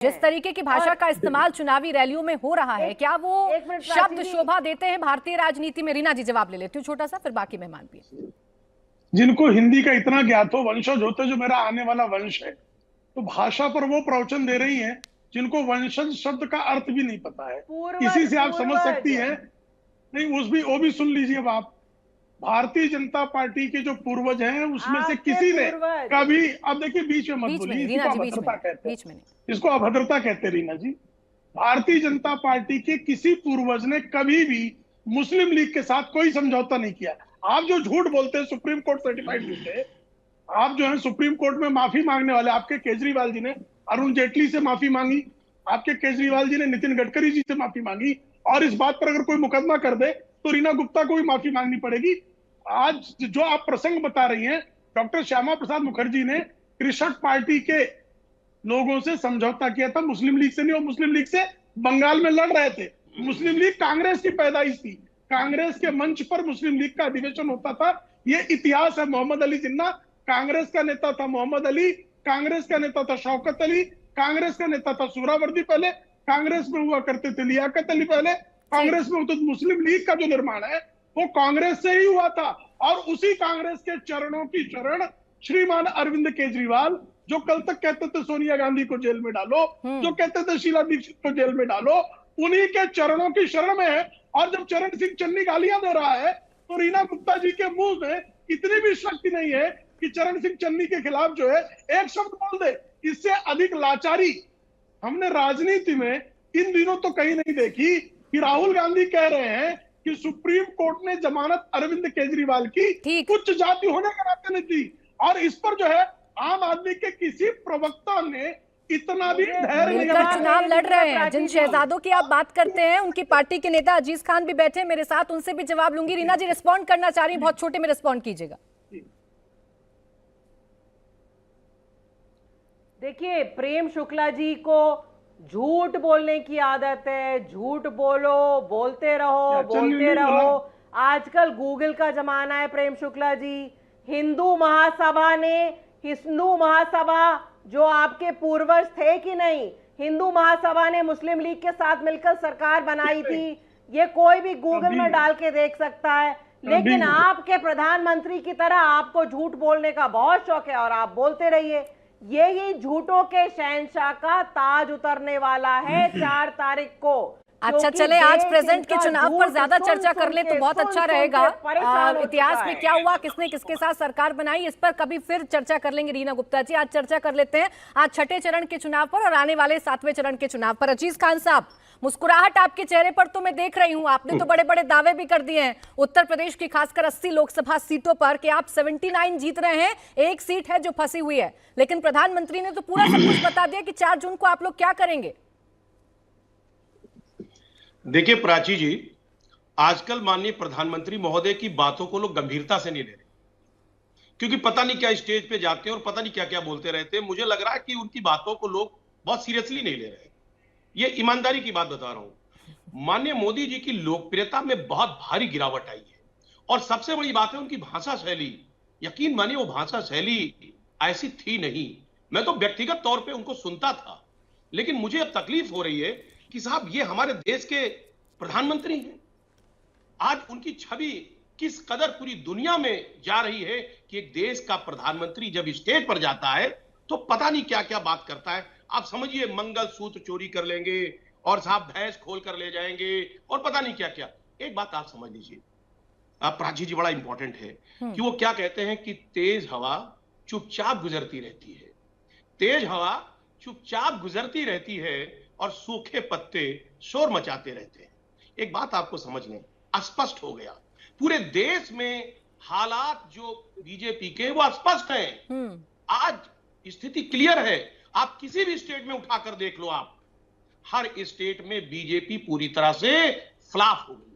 जिस तरीके की भाषा का इस्तेमाल चुनावी रैलियों में हो रहा है, क्या वो शब्द शोभा देते हैं भारतीय राजनीति में? रीना जी जवाब ले लेती हूँ छोटा सा, फिर बाकी मेहमान भी। जिनको हिंदी का इतना ज्ञात हो, वंशज होते जो मेरा आने वाला वंश है, तो भाषा पर वो प्रवचन दे रही हैं जिनको वंशज शब्द का अर्थ भी नहीं पता है। इसी से आप समझ सकती हैं। नहीं, वो भी सुन लीजिए। आप भारतीय जनता पार्टी के जो पूर्वज हैं उसमें से किसी ने कभी, अब देखिए बीच में मत बोलिए, इसको अभद्रता कहते हैं, इसको अभद्रता कहते हैं रीना जी। भारतीय जनता पार्टी के किसी पूर्वज ने कभी भी मुस्लिम लीग के साथ कोई समझौता नहीं किया। आप जो झूठ बोलते हैं, सुप्रीम कोर्ट सर्टिफाइड झूठे, आप जो है सुप्रीम कोर्ट में माफी मांगने वाले, आपके केजरीवाल जी ने अरुण जेटली से माफी मांगी, आपके केजरीवाल जी ने नितिन गडकरी जी से माफी मांगी, और इस बात पर अगर कोई मुकदमा कर दे तो रीना गुप्ता को भी माफी मांगनी पड़ेगी। आज जो आप प्रसंग बता रही हैं, डॉक्टर श्यामा प्रसाद मुखर्जी ने कृषक पार्टी के लोगों से समझौता किया था, मुस्लिम लीग से नहीं। और मुस्लिम लीग से बंगाल में लड़ रहे थे। मुस्लिम लीग कांग्रेस की पैदाइश थी, कांग्रेस के मंच पर मुस्लिम लीग का अधिवेशन होता था, ये इतिहास है। मोहम्मद अली जिन्ना कांग्रेस का नेता था, मोहम्मद अली कांग्रेस का नेता था, शौकत अली कांग्रेस का नेता था, सुहरावर्दी पहले कांग्रेस में हुआ करते थे, लियाकत अली पहले कांग्रेस में। तो मुस्लिम लीग का जो निर्माण है वो कांग्रेस से ही हुआ था, और उसी कांग्रेस के चरणों की शरण श्रीमान अरविंद केजरीवाल, जो कल तक कहते थे सोनिया गांधी को जेल में डालो, जो कहते थे शीला दीक्षित को जेल में डालो, उन्हीं के चरणों की शरण में है। और जब चरण सिंह चन्नी गालियां दे रहा है तो रीना गुप्ता जी के मुंह में इतनी भी शक्ति नहीं है कि चरण सिंह चन्नी के खिलाफ जो है एक शब्द बोल दे। इससे अधिक लाचारी हमने राजनीति में इन दिनों तो कहीं नहीं देखी कि राहुल गांधी कह रहे हैं कि सुप्रीम कोर्ट ने जमानत अरविंद केजरीवाल की उच्च जाति होने के नाते नहीं दी, और इस पर जो है आम आदमी के किसी प्रवक्ता ने इतना भी धैर्य मिलकर चुनाव लड़ रहे हैं। जिन शहजादों की आप बात करते हैं, उनकी पार्टी के नेता अजीज खान भी बैठे मेरे साथ, उनसे भी जवाब लूंगी। रीना जी रिस्पॉन्ड करना चाह रही हैं, बहुत छोटे में रिस्पॉन्ड कीजिएगा। देखिए, प्रेम शुक्ला जी को झूठ बोलने की आदत है, झूठ बोलो, बोलते रहो। आजकल गूगल का जमाना है प्रेम शुक्ला जी। हिंदू महासभा जो आपके पूर्वज थे कि नहीं, हिंदू महासभा ने मुस्लिम लीग के साथ मिलकर सरकार बनाई थी, ये कोई भी गूगल में डाल के देख सकता है। लेकिन आपके प्रधानमंत्री की तरह आपको झूठ बोलने का बहुत शौक है, और आप बोलते रहिए। यही झूठों के शहंशाह का ताज उतरने वाला है 4 तारीख को। अच्छा चले, आज प्रेजेंट के चुनाव पर ज्यादा चर्चा कर ले तो बहुत अच्छा रहेगा। इतिहास में क्या हुआ, किसने किसके साथ सरकार बनाई, इस पर कभी फिर चर्चा कर लेंगे रीना गुप्ता जी। आज चर्चा कर लेते हैं आज छठे चरण के चुनाव पर और आने वाले 7वें चरण के चुनाव पर। अजीज खान साहब, मुस्कुराहट आपके चेहरे पर तो मैं देख रही हूं, आपने तो बड़े बड़े दावे भी कर दिए हैं उत्तर प्रदेश की खासकर 80 लोकसभा सीटों पर कि आप 79 जीत रहे हैं, एक सीट है जो फंसी हुई है। लेकिन प्रधानमंत्री ने तो पूरा सब कुछ बता दिया कि 4 जून को आप लोग क्या करेंगे। देखिए प्राची जी, आजकल माननीय प्रधानमंत्री महोदय की बातों को लोग गंभीरता से नहीं ले रहे, क्योंकि पता नहीं क्या स्टेज पे जाते हैं और पता नहीं क्या क्या बोलते रहते हैं। मुझे लग रहा है कि उनकी बातों को लोग बहुत सीरियसली नहीं ले रहे। ये ईमानदारी की बात बता रहा हूं। माननीय मोदी जी की लोकप्रियता में बहुत भारी गिरावट आई है, और सबसे बड़ी बात है उनकी भाषा शैली। यकीन मानिए वो भाषा शैली ऐसी थी नहीं। मैं तो व्यक्तिगत तौर पे उनको सुनता था, लेकिन मुझे अब तकलीफ हो रही है कि साहब ये हमारे देश के प्रधानमंत्री हैं। आज उनकी छवि किस कदर पूरी दुनिया में जा रही है कि एक देश का प्रधानमंत्री जब स्टेज पर जाता है तो पता नहीं क्या क्या बात करता है। आप समझिए, मंगल सूत्र चोरी कर लेंगे और साहब भैंस खोल कर ले जाएंगे और पता नहीं क्या क्या। एक बात आप समझ लीजिए, प्राची जी, बड़ा इंपॉर्टेंट है कि वो क्या कहते हैं कि तेज हवा चुपचाप गुजरती रहती है, तेज हवा चुपचाप गुजरती रहती है और सूखे पत्ते शोर मचाते रहते हैं। एक बात आपको समझ लें, स्पष्ट हो गया पूरे देश में हालात जो बीजेपी के वो स्पष्ट हैं। आज स्थिति क्लियर है, आप किसी भी स्टेट में उठाकर देख लो, आप हर स्टेट में बीजेपी पूरी तरह से फ्लॉप हो गई।